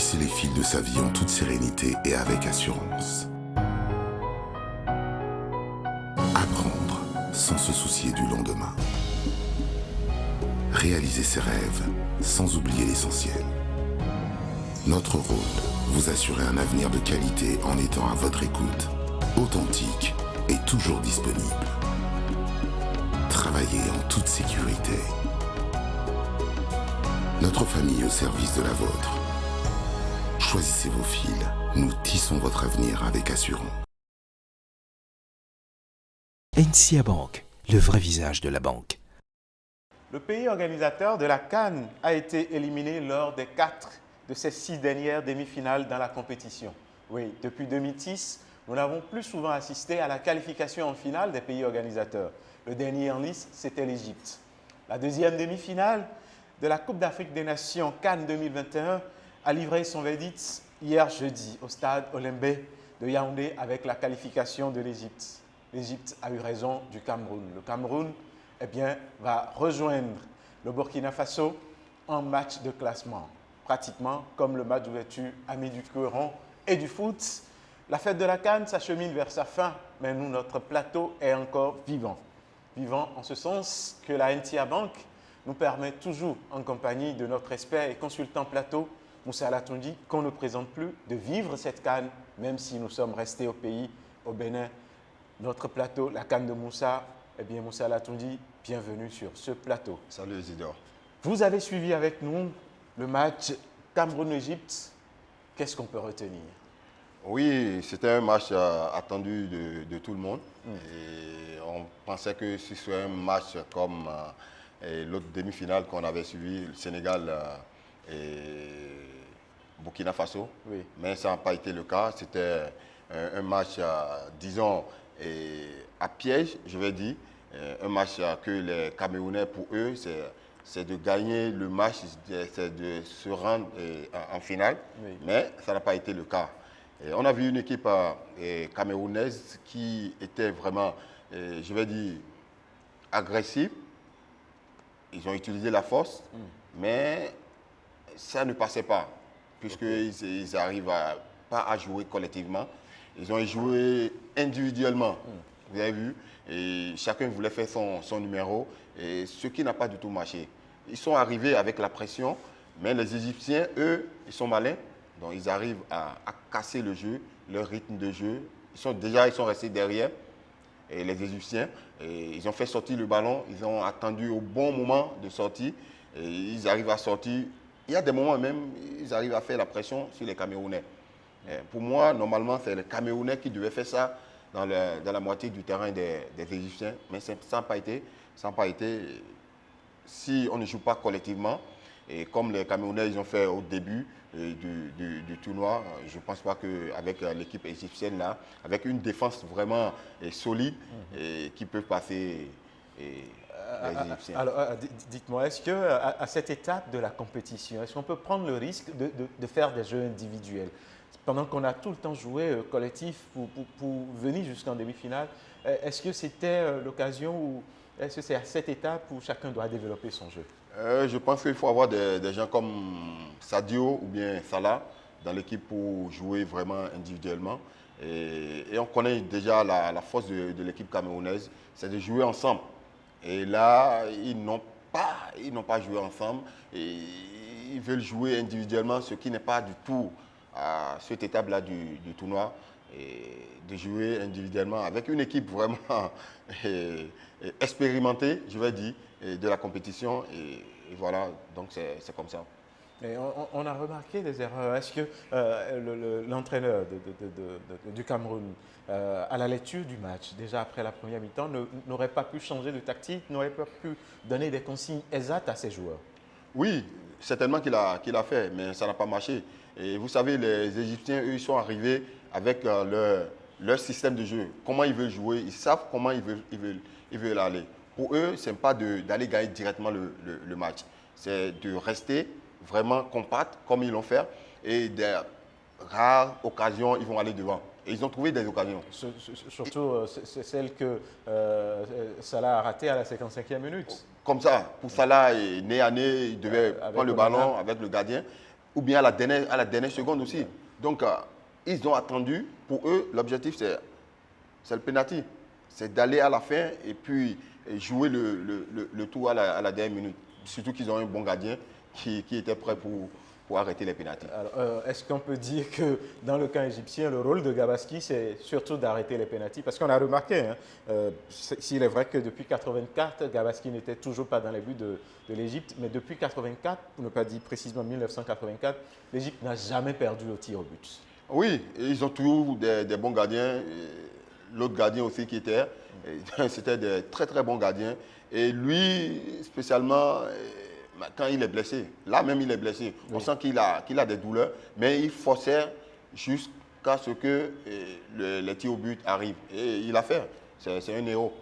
tisser les fils de sa vie en toute sérénité et avec assurance. Apprendre sans se soucier du lendemain. Réaliser ses rêves sans oublier l'essentiel. Notre rôle, vous assurer un avenir de qualité en étant à votre écoute, authentique et toujours disponible. Travailler en toute sécurité. Notre famille au service de la vôtre. Choisissez vos fils, nous tissons votre avenir avec assurance. NCA Bank, le vrai visage de la banque. Le pays organisateur de la CAN a été éliminé lors des 4 de ses 6 dernières demi-finales dans la compétition. Oui, depuis 2010, nous n'avons plus souvent assisté à la qualification en finale des pays organisateurs. Le dernier en liste, c'était l'Égypte. La deuxième demi-finale de la Coupe d'Afrique des Nations CAN 2021 a livré son verdict hier jeudi au stade Olembe de Yaoundé avec la qualification de l'Égypte. L'Égypte a eu raison du Cameroun. Le Cameroun va rejoindre le Burkina Faso en match de classement. Pratiquement comme le match d'ouverture ami du Coran et du foot. La fête de la CAN s'achemine vers sa fin, mais nous, notre plateau est encore vivant. Vivant en ce sens que la NCA Bank nous permet toujours, en compagnie de notre expert et consultant plateau, Moussa Latondi, qu'on ne présente plus, de vivre cette CAN, même si nous sommes restés au pays, au Bénin. Notre plateau, la CAN de Moussa, eh bien Moussa Latondi, bienvenue sur ce plateau. Salut Isidore. Vous avez suivi avec nous le match Cameroun-Égypte. Qu'est-ce qu'on peut retenir? Oui, c'était un match attendu de tout le monde. Et on pensait que ce serait un match comme l'autre demi-finale qu'on avait suivi, le Sénégal et Burkina Faso. Oui. Mais ça n'a pas été le cas. C'était un match, disons, à piège, je vais dire. Un match que les Camerounais, pour eux, c'est de gagner le match, c'est de se rendre en finale. Oui. Mais ça n'a pas été le cas. Et on a vu une équipe camerounaise qui était vraiment, je vais dire, agressive. Ils ont utilisé la force, mais ça ne passait pas, puisqu'ils n'arrivent pas à jouer collectivement. Ils ont joué individuellement, vous avez vu, et chacun voulait faire son numéro, et ce qui n'a pas du tout marché. Ils sont arrivés avec la pression, mais les Égyptiens, eux, ils sont malins. Donc, ils arrivent à casser le jeu, leur rythme de jeu. Ils sont restés derrière, et les Égyptiens. Et ils ont fait sortir le ballon. Ils ont attendu au bon moment de sortir. Et ils arrivent à sortir. Il y a des moments même, ils arrivent à faire la pression sur les Camerounais. Et pour moi, normalement, c'est les Camerounais qui devaient faire ça dans la moitié du terrain des Égyptiens. Mais ça n'a pas été. Ça n'a pas été. Si on ne joue pas collectivement, et comme les Camerounais ils ont fait au début du tournoi, je ne pense pas qu'avec l'équipe égyptienne, là, avec une défense vraiment solide, qui peut passer les Égyptiens. Alors, dites-moi, est-ce qu'à cette étape de la compétition, est-ce qu'on peut prendre le risque de faire des jeux individuels? Pendant qu'on a tout le temps joué collectif pour venir jusqu'en demi-finale, est-ce que c'était l'occasion ou est-ce que c'est à cette étape où chacun doit développer son jeu? Je pense qu'il faut avoir des gens comme Sadio ou bien Salah dans l'équipe pour jouer vraiment individuellement. Et on connaît déjà la force de l'équipe camerounaise, c'est de jouer ensemble. Et là, ils n'ont pas joué ensemble. Et ils veulent jouer individuellement, ce qui n'est pas du tout à cette étape-là du tournoi. Et de jouer individuellement avec une équipe vraiment expérimentée, je vais dire, de la compétition. Et voilà, donc c'est comme ça. Et on a remarqué des erreurs. Est-ce que l'entraîneur du Cameroun, à la lecture du match, déjà après la première mi-temps, n'aurait pas pu changer de tactique, n'aurait pas pu donner des consignes exactes à ses joueurs? Oui, certainement qu'il a fait, mais ça n'a pas marché. Et vous savez, les Égyptiens, eux, ils sont arrivés avec leur système de jeu. Comment ils veulent jouer, ils savent comment ils veulent aller. Pour eux, ce n'est pas d'aller gagner directement le match. C'est de rester vraiment compact comme ils l'ont fait. Et des rares occasions, ils vont aller devant. Et ils ont trouvé des occasions. Surtout celle que Salah a ratée à la 55e minute. Comme ça, pour Salah, nez à nez, il devait prendre le ballon avec le gardien. ou bien à la dernière seconde aussi. Donc, ils ont attendu. Pour eux, l'objectif, c'est le penalty. C'est d'aller à la fin et puis jouer le tout à la dernière minute. Surtout qu'ils ont un bon gardien qui était prêt pour arrêter les pénaltys. Est-ce qu'on peut dire que dans le camp égyptien, le rôle de Gabaski, c'est surtout d'arrêter les pénaltys? Parce qu'on a remarqué, hein, s'il est vrai que depuis 1984, Gabaski n'était toujours pas dans les buts de l'Égypte, mais depuis 1984, pour ne pas dire précisément 1984, l'Égypte n'a jamais perdu au tir au but. Oui, ils ont toujours des bons gardiens. L'autre gardien aussi qui était, c'était des très très bons gardiens. Et lui, spécialement, quand il est blessé, là même il est blessé, on sent qu'il a des douleurs, mais il forçait jusqu'à ce que les tirs au but arrivent. Et il a fait. C'est un héros.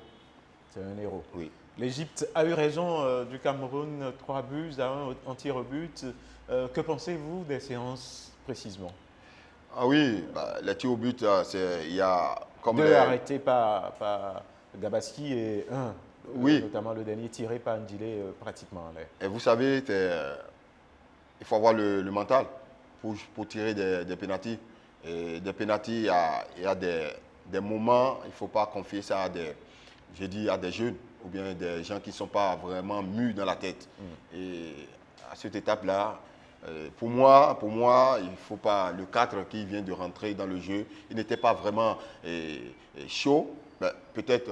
C'est un héros. Oui. L'Égypte a eu raison du Cameroun, 3 buts à 1 en tir au but. Que pensez-vous des séances précisément? Ah oui, les tirs au but, il y a comme 2 arrêtés par Gabaski et 1, oui. notamment le dernier tiré par Ndile pratiquement en l'air. Et vous savez, il faut avoir le mental pour tirer des pénaltys. Et des pénaltys, il y a des moments, il ne faut pas confier ça à des jeunes ou bien des gens qui ne sont pas vraiment mûrs dans la tête. Et à cette étape-là, pour moi, il ne faut pas. Le 4 qui vient de rentrer dans le jeu, il n'était pas vraiment chaud. Peut-être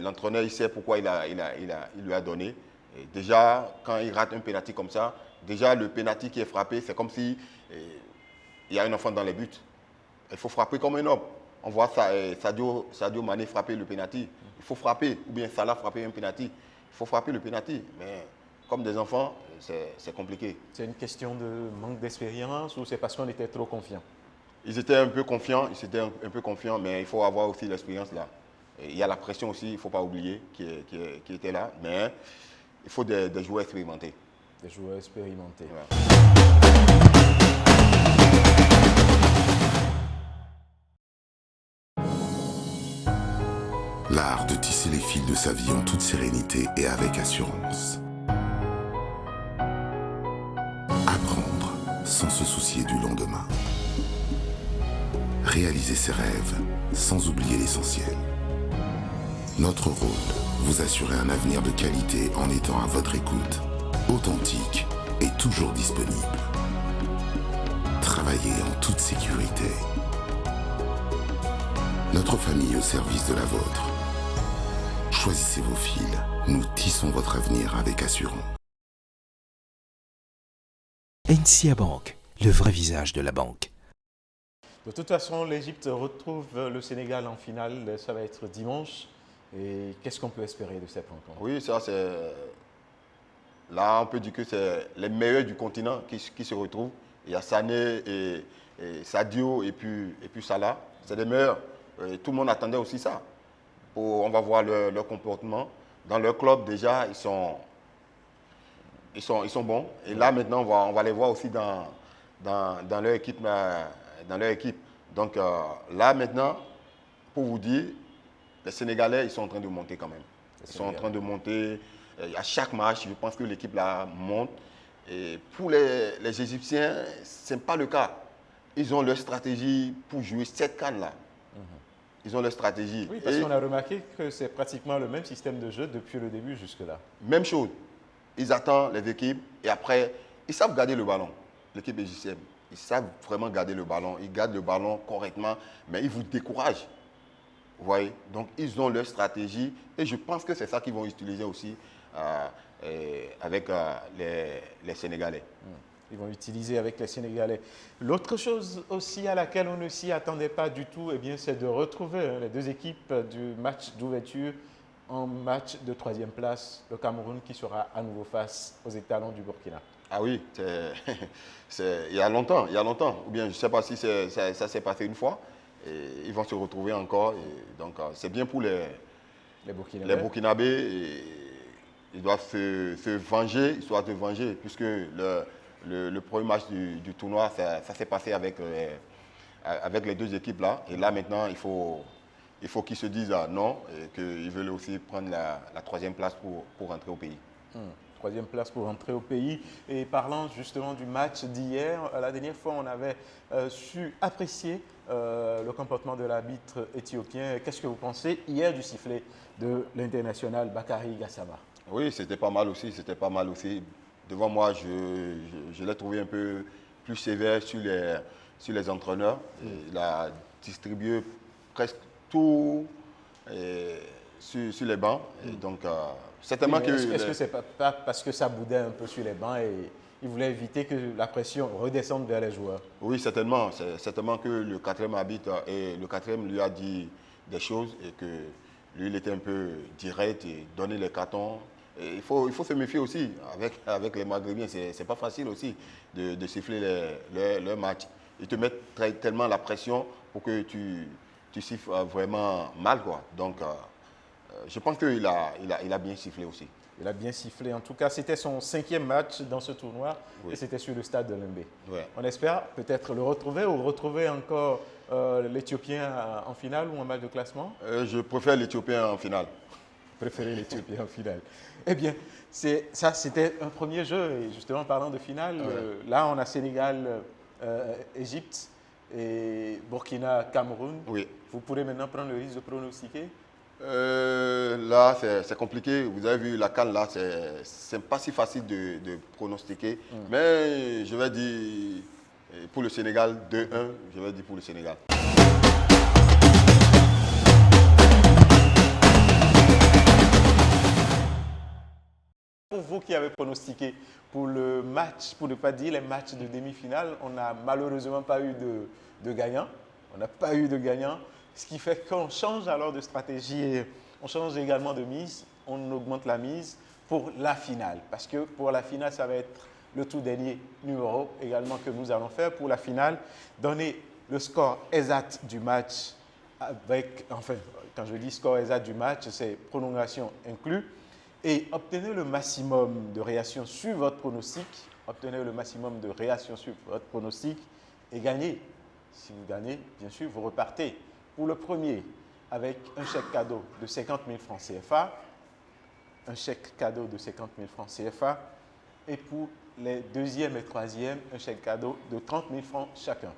l'entraîneur, il sait pourquoi il lui a donné. Et déjà, quand il rate un pénalty comme ça, déjà le pénalty qui est frappé, c'est comme si il y a un enfant dans les buts. Il faut frapper comme un homme. On voit ça, Sadio Mané frapper le pénalty. Il faut frapper, ou bien Salah frapper un pénalty. Il faut frapper le pénalty. Mais comme des enfants, c'est compliqué. C'est une question de manque d'expérience ou c'est parce qu'on était trop confiants? Ils étaient un peu confiants, mais il faut avoir aussi l'expérience là. Et il y a la pression aussi, il ne faut pas oublier, qui était là. Mais il faut des joueurs expérimentés. Des joueurs expérimentés. Ouais. L'art de tisser les fils de sa vie en toute sérénité et avec assurance. Apprendre sans se soucier du lendemain. Réaliser ses rêves sans oublier l'essentiel. Notre rôle, vous assurer un avenir de qualité en étant à votre écoute, authentique et toujours disponible. Travailler en toute sécurité. Notre famille au service de la vôtre. Choisissez vos fils, nous tissons votre avenir avec assurance. NCA Bank, le vrai visage de la banque. De toute façon, l'Égypte retrouve le Sénégal en finale, ça va être dimanche. Et qu'est-ce qu'on peut espérer de cette rencontre? Oui, ça c'est... Là, on peut dire que c'est les meilleurs du continent qui se retrouvent. Il y a Sané et Sadio et puis Salah. C'est les meilleurs. Et tout le monde attendait aussi ça. On va voir leur comportement. Dans leur club, déjà, ils sont bons. Et là, maintenant, on va les voir aussi dans leur équipe. Donc là, maintenant, pour vous dire, les Sénégalais, ils sont en train de monter quand même. Ils sont en train de monter. À chaque match, je pense que l'équipe là monte. Et pour les Égyptiens, ce n'est pas le cas. Ils ont leur stratégie pour jouer cette CAN-là. Ils ont leur stratégie. Oui, parce qu'on a remarqué que c'est pratiquement le même système de jeu depuis le début jusque-là. Même chose. Ils attendent les équipes et après, ils savent garder le ballon. L'équipe égyptienne, ils savent vraiment garder le ballon. Ils gardent le ballon correctement, mais ils vous découragent. Vous voyez? Donc, ils ont leur stratégie et je pense que c'est ça qu'ils vont utiliser aussi avec les Sénégalais. Ils vont utiliser avec les Sénégalais. L'autre chose aussi à laquelle on ne s'y attendait pas du tout, eh bien, c'est de retrouver les deux équipes du match d'ouverture en match de 3e place. Le Cameroun qui sera à nouveau face aux étalons du Burkina. Ah oui, il y a longtemps. Ou bien, je ne sais pas si ça s'est passé une fois. Et ils vont se retrouver encore. Et donc, c'est bien pour les Burkinabés. Ils doivent se venger, histoire de venger, puisque le premier match du tournoi, ça s'est passé avec les deux équipes là. Et là, maintenant, il faut qu'ils se disent non, et qu'ils veulent aussi prendre la 3e place pour rentrer au pays. troisième place pour entrer au pays. Et parlant justement du match d'hier, la dernière fois, on avait su apprécier le comportement de l'arbitre éthiopien. Qu'est-ce que vous pensez hier du sifflet de l'international Bakary Gassama? Oui, c'était pas mal aussi, c'était pas mal aussi. Devant moi, je l'ai trouvé un peu plus sévère sur les entraîneurs. Il a distribué presque tout sur les bancs. Et donc, certainement Oui, que... est-ce que c'est pas parce que ça boudait un peu sur les bancs et il voulait éviter que la pression redescende vers les joueurs? Oui, certainement. C'est certainement que le quatrième arbitre et le quatrième lui a dit des choses et que lui, il était un peu direct et donnait les cartons. Et il faut se méfier aussi avec les Maghrébins. C'est pas facile aussi de siffler leur match. Ils te mettent tellement la pression pour que tu siffles vraiment mal, quoi. Donc, je pense qu'il a bien sifflé aussi. Il a bien sifflé. En tout cas, c'était son 5e match dans ce tournoi Oui. et c'était sur le stade de Lembe. Ouais. On espère peut-être le retrouver ou retrouver encore l'Éthiopien en finale ou en match de classement. Je préfère l'Éthiopien en finale. Préférer l'Éthiopien en finale. Eh bien, ça, c'était un premier jeu. Et justement, parlant de finale, là, on a Sénégal, Égypte et Burkina, Cameroun. Oui. Vous pourrez maintenant prendre le risque de pronostiquer. Là, c'est compliqué. Vous avez vu la CAN, là, c'est pas si facile de pronostiquer. Mais je vais dire pour le Sénégal 2-1. Je vais dire pour le Sénégal. Pour vous qui avez pronostiqué pour le match, pour ne pas dire les matchs de demi-finale, on n'a malheureusement pas eu de gagnant. On n'a pas eu de gagnant, ce qui fait qu'on change alors de stratégie et on change également de mise. On augmente la mise pour la finale. Parce que pour la finale, ça va être le tout dernier numéro également que nous allons faire pour la finale. Donner le score exact du match avec, enfin, quand je dis score exact du match, c'est prolongation inclus. Et obtenez le maximum de réactions sur votre pronostic. Obtenez le maximum de réactions sur votre pronostic et gagnez. Si vous gagnez, bien sûr, vous repartez pour le premier avec un chèque cadeau de 50 000 francs CFA. Un chèque cadeau de 50 000 francs CFA. Et pour les deuxième et troisième, un chèque cadeau de 30 000 francs chacun.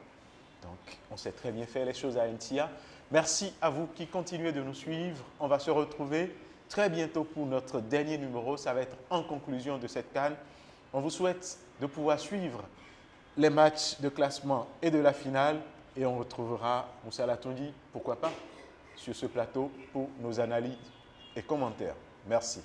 Donc, on sait très bien faire les choses à NTIA. Merci à vous qui continuez de nous suivre. On va se retrouver très bientôt pour notre dernier numéro. Ça va être en conclusion de cette CAN. On vous souhaite de pouvoir suivre les matchs de classement et de la finale. Et on retrouvera Moussa Latondi, pourquoi pas, sur ce plateau pour nos analyses et commentaires. Merci.